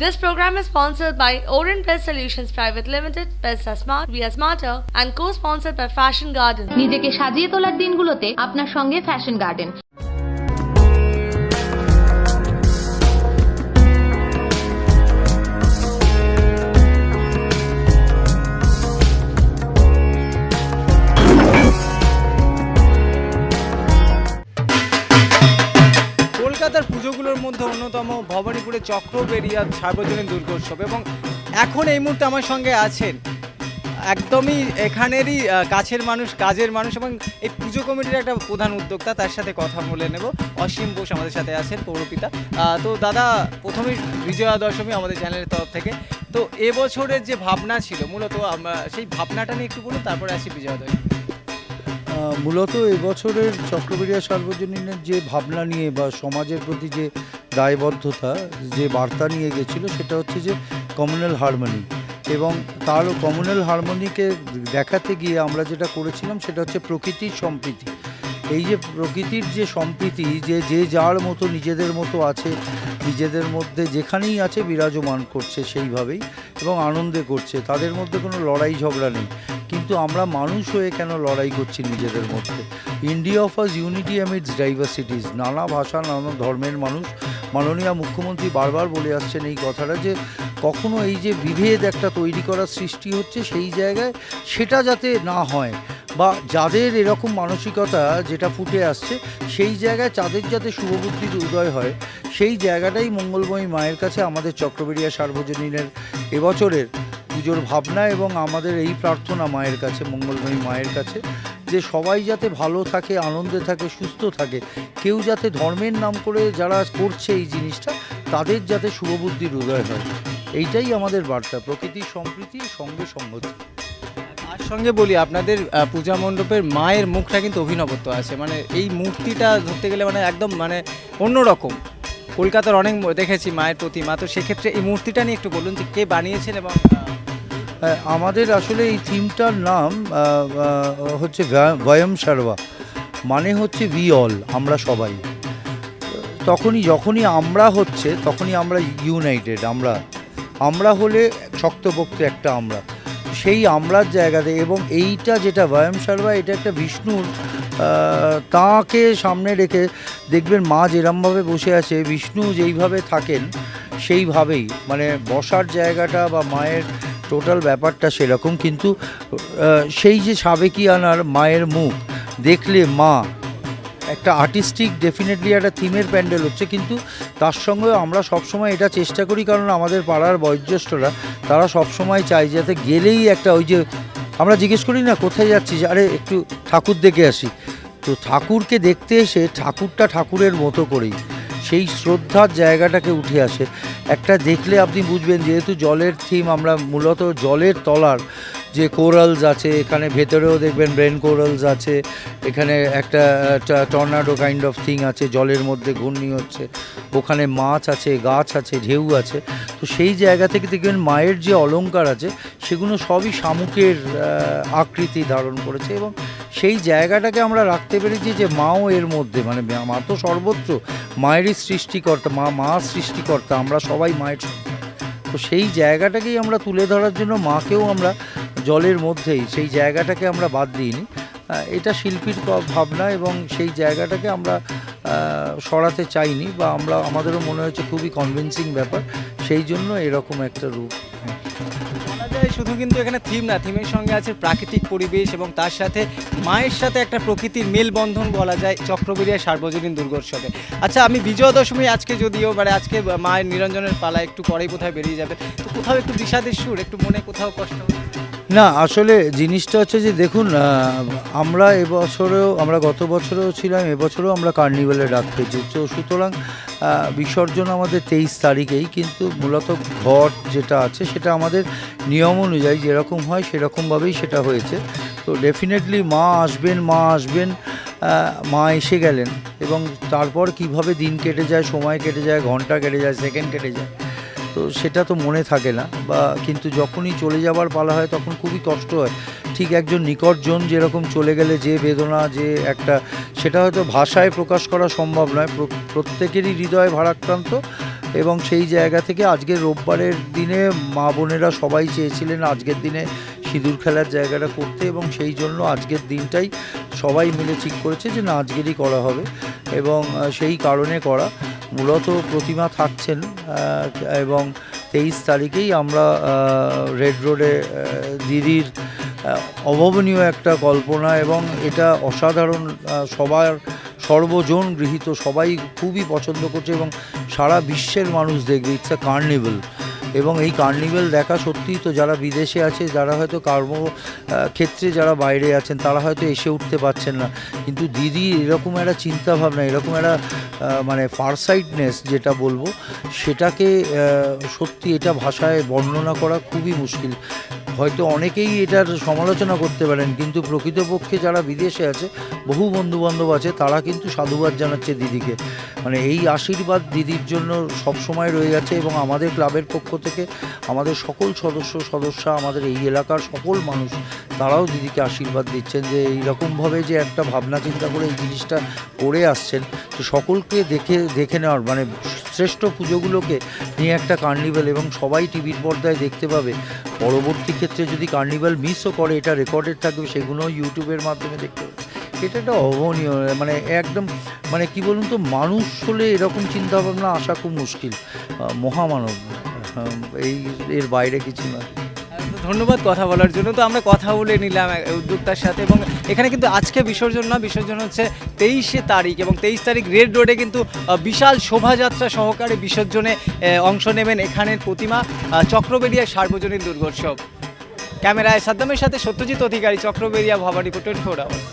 This program is sponsored by Orient Best Solutions Private Limited, Best are Smart, We are Smarter, and co-sponsored by Fashion Garden. নিজেকে সাজিয়ে তোলার দিনগুলোতে আপনার সঙ্গে fashion garden. কলকাতার পুজোগুলোর মধ্যে অন্যতম ভবানীপুরে চক্রবেরিয়া সার্বজনীন দুর্গোৎসব, এবং এখন এই মুহূর্তে আমার সঙ্গে আছেন একদমই এখানেরই কাছের মানুষ, কাজের মানুষ এবং এই পুজো কমিটির একটা প্রধান উদ্যোক্তা। তার সাথে কথা বলে নেব। অসীম বোস আমাদের সাথে আছেন, পৌরপিতা। তো দাদা, প্রথমেই বিজয়া দশমী আমাদের চ্যানেলের তরফ থেকে। তো এবছরের যে ভাবনা ছিল, মূলত সেই ভাবনাটা নিয়ে একটু বলুন, তারপরে আসি বিজয়া দশমী। মূলত এবছরের চক্রবেরিয়া সার্বজনীনের যে ভাবনা নিয়ে বা সমাজের প্রতি যে দায়বদ্ধতা, যে বার্তা নিয়ে গেছিলো, সেটা হচ্ছে যে কমিউনাল হারমোনি, এবং তার কমিউনাল হারমোনিকে দেখাতে গিয়ে আমরা যেটা করেছিলাম সেটা হচ্ছে প্রকৃতির সম্প্রীতি। এই যে প্রকৃতির যে সম্প্রীতি, যে যার মতো নিজেদের মতো আছে, নিজেদের মধ্যে যেখানেই আছে বিরাজমান করছে সেইভাবেই, এবং আনন্দে করছে। তাদের মধ্যে কোনো লড়াই ঝগড়া নেই। কিন্তু আমরা মানুষ হয়ে কেন লড়াই করছি নিজেদের মধ্যে? India offers unity অ্যামিডস ডাইভার্সিটিস। নানা ভাষা, নানা ধর্মের মানুষ। মাননীয় মুখ্যমন্ত্রী বারবার বলে আসছেন এই কথাটা, যে কখনো এই যে বিভেদ একটা তৈরি করার সৃষ্টি হচ্ছে, সেই জায়গায় সেটা যাতে না হয়, বা যাদের এরকম মানসিকতা যেটা ফুটে আসছে, সেই জায়গায় তাদের যাতে শুভবুদ্ধির উদয় হয়, সেই জায়গাটাই মঙ্গলময়ী মায়ের কাছে আমাদের চক্রবেরিয়া সার্বজনীনের এবছরের পুজোর ভাবনা, এবং আমাদের এই প্রার্থনা মায়ের কাছে, মঙ্গলময়ী মায়ের কাছে, যে সবাই যাতে ভালো থাকে, আনন্দে থাকে, সুস্থ থাকে। কেউ যাতে ধর্মের নাম করে যারা করছে এই জিনিসটা, তাদের যাতে শুভবুদ্ধির উদয় হয়, এইটাই আমাদের বার্তা। প্রকৃতির সম্প্রীতির সঙ্গে সংগতি। তার সঙ্গে বলি, আপনাদের পূজা মণ্ডপের মায়ের মুখটা কিন্তু অভিনবত্ব আছে। মানে এই মূর্তিটা ধরতে গেলে মানে একদম মানে অন্যরকম। কলকাতার অনেক দেখেছি মায়ের প্রতিমা, তো সেক্ষেত্রে এই মূর্তিটা নিয়ে একটু বলুন যে কে বানিয়েছেন। এবং আমাদের আসলে এই থিমটার নাম হচ্ছে ভয়ম সর্বা, মানে হচ্ছে উই অল, আমরা সবাই। যখনই আমরা হচ্ছে, তখনই আমরা ইউনাইটেড। আমরা হলে শক্তপোক্ত একটা আমরা, সেই আমরার জায়গাতে। এবং এইটা যেটা ভয়ম সর্বা, এটা একটা বিষ্ণুর, তাঁকে সামনে রেখে দেখবেন মা যেরমভাবে বসে আছে, বিষ্ণু যেইভাবে থাকেন সেইভাবেই, মানে বসার জায়গাটা বা মায়ের টোটাল ব্যাপারটা সেরকম। কিন্তু সেই যে সাবেকিয়ানার মায়ের মুখ দেখলে, মা একটা আর্টিস্টিক, ডেফিনেটলি একটা থিমের প্যান্ডেল হচ্ছে। কিন্তু তার সঙ্গে আমরা সবসময় এটা চেষ্টা করি, কারণ আমাদের পাড়ার বয়োজ্যেষ্ঠরা তারা সবসময় চায় যাতে গেলেই একটা, ওই যে আমরা জিজ্ঞেস করি না কোথায় যাচ্ছি, আরে একটু ঠাকুর দেখে আসি। তো ঠাকুরকে দেখতে এসে ঠাকুরটা ঠাকুরের মতো করেই সেই শ্রদ্ধার জায়গাটাকে উঠে আসে। একটা দেখলে আপনি বুঝবেন, যেহেতু জলের থিম, আমরা মূলত জলের তলার যে কোরালস আছে, এখানে ভেতরেও দেখবেন ব্রেন কোরালস আছে, এখানে একটা টর্নাডো কাইন্ড অফ থিং আছে, জলের মধ্যে ঘূর্ণি হচ্ছে, ওখানে মাছ আছে, গাছ আছে, ঢেউ আছে। তো সেই জায়গা থেকে দেখবেন মায়ের যে অলংকার আছে, সেগুলো সবই শামুকের আকৃতি ধারণ করেছে, এবং সেই জায়গাটাকে আমরা রাখতে পেরেছি যে মাও এর মধ্যে, মানে মা তো সর্বত্র, মায়েরই সৃষ্টিকর্তা, মা সৃষ্টিকর্তা, আমরা সবাই মায়ের। তো সেই জায়গাটাকেই আমরা তুলে ধরার জন্য মাকেও আমরা জলের মধ্যেই, সেই জায়গাটাকে আমরা বাদ দিইনি। এটা শিল্পীর ভাবনা, এবং সেই জায়গাটাকে আমরা সরাতে চাইনি, বা আমাদেরও মনে হয়েছে খুবই কনভিন্সিং ব্যাপার, সেই জন্য এরকম একটা রূপ। শুধু কিন্তু এখানে থিম না, থিমের সঙ্গে আছে প্রাকৃতিক পরিবেশ, এবং তার সাথে মায়ের সাথে একটা প্রকৃতির মেলবন্ধন বলা যায় চক্রবেরিয়া সার্বজনীন দুর্গোৎসবে। আচ্ছা, আমি বিজয়া দশমী আজকে, যদিও মানে আজকে মায়ের নিরঞ্জনের পালা একটু পরেই কোথায় বেরিয়ে যাবে, তো কোথাও একটু বিষাদের সুর, একটু মনে কোথাও কষ্ট? না, আসলে জিনিসটা হচ্ছে যে দেখুন, আমরা গত বছরেও ছিলাম, এবছরেও আমরা কার্নিভালে ডাক পেয়েছি। তো সুতরাং বিসর্জন আমাদের 23 তারিখেই, কিন্তু মূলত ঘট যেটা আছে সেটা আমাদের নিয়ম অনুযায়ী যেরকম হয় সেরকমভাবেই সেটা হয়েছে। তো ডেফিনেটলি মা আসবেন, মা এসে গেলেন, এবং তারপর কিভাবে দিন কেটে যায়, সময় কেটে যায়, ঘন্টা কেটে যায়, সেকেন্ড কেটে যায়, তো সেটা তো মনে থাকে না। কিন্তু যখনই চলে যাবার পালা হয় তখন খুবই কষ্ট হয়। ঠিক একজন নিকটজন যেরকম চলে গেলে যে বেদনা, যে একটা, সেটা হয়তো ভাষায় প্রকাশ করা সম্ভব নয়। প্রত্যেকেরই হৃদয় ভারাক্রান্ত, এবং সেই জায়গা থেকে আজকের রোববারের দিনে মা বোনেরা সবাই চেয়েছিলেন আজকের দিনে সিঁদুর খেলার জায়গাটা করতে, এবং সেই জন্য আজকের দিনটাই সবাই মিলে ঠিক করেছে যে না আজকেরই করা হবে, এবং সেই কারণে করা। মূলত প্রতিমা থাকছেন এবং 23 তারিখেই আমরা রেড রোডে দিদির অভাবনীয় একটা কল্পনা, এবং এটা অসাধারণ, সবার সর্বজন গৃহীত, সবাই খুবই পছন্দ করছে এবং সারা বিশ্বের মানুষ দেখবে। ইটস আ কার্নিভেল, এবং এই কার্নিভেল দেখা সত্যিই তো যারা বিদেশে আছে, যারা হয়তো কর্মক্ষেত্রে যারা বাইরে আছেন তারা হয়তো এসে উঠতে পারছেন না, কিন্তু দিদি এরকম একটা চিন্তাভাবনা, এরকম একটা মানে ফারসাইটনেস যেটা বলবো, সেটাকে সত্যি এটা ভাষায় বর্ণনা করা খুবই মুশকিল। হয়তো অনেকেই এটার সমালোচনা করতে পারেন, কিন্তু প্রকৃতপক্ষে যারা বিদেশে আছে, বহু বন্ধুবান্ধব আছে, তারা কিন্তু সাধুবাদ জানাচ্ছে দিদিকে। মানে এই আশীর্বাদ দিদির জন্য সবসময় রয়ে গেছে, এবং আমাদের ক্লাবের পক্ষ থেকে আমাদের সকল সদস্য, আমাদের এই এলাকার সকল মানুষ, তারাও দিদিকে আশীর্বাদ দিচ্ছেন যে এইরকমভাবে যে একটা ভাবনা চিন্তা করে এই জিনিসটা করে আসছেন, তো সকলকে দেখে নেওয়ার, মানে শ্রেষ্ঠ পুজোগুলোকে নিয়ে একটা কার্নিভেল, এবং সবাই টিভির পর্দায় দেখতে পাবে। পরবর্তী ক্ষেত্রে যদি কার্নিভেল মিসও করে, এটা রেকর্ডেড থাকবে, সেগুলো ইউটিউবের মাধ্যমে দেখতে পাবে। এটা একটা অভাবনীয়, মানে একদম, মানে কি বলুন তো, মানুষ হলে এরকম চিন্তাভাবনা আসা খুব মুশকিল। মহামানব, এর বাইরে কিছু না। ধন্যবাদ কথা বলার জন্য। তো আমরা কথা বলে নিলাম উদ্যোক্তার সাথে, এবং এখানে কিন্তু আজকে বিসর্জন না, বিসর্জন হচ্ছে 23 তারিখ, এবং 23 তারিখ রেড রোডে কিন্তু বিশাল শোভাযাত্রা সহকারে বিসর্জনে অংশ নেবেন এখানের প্রতিমা চক্রবেড়িয়া সার্বজনীন দুর্গোৎসব। ক্যামেরায় সাদ্দামের সাথে সত্যজিৎ অধিকারী, চক্রবেড়িয়া, ভবানীপুর 24 আওয়ার্স।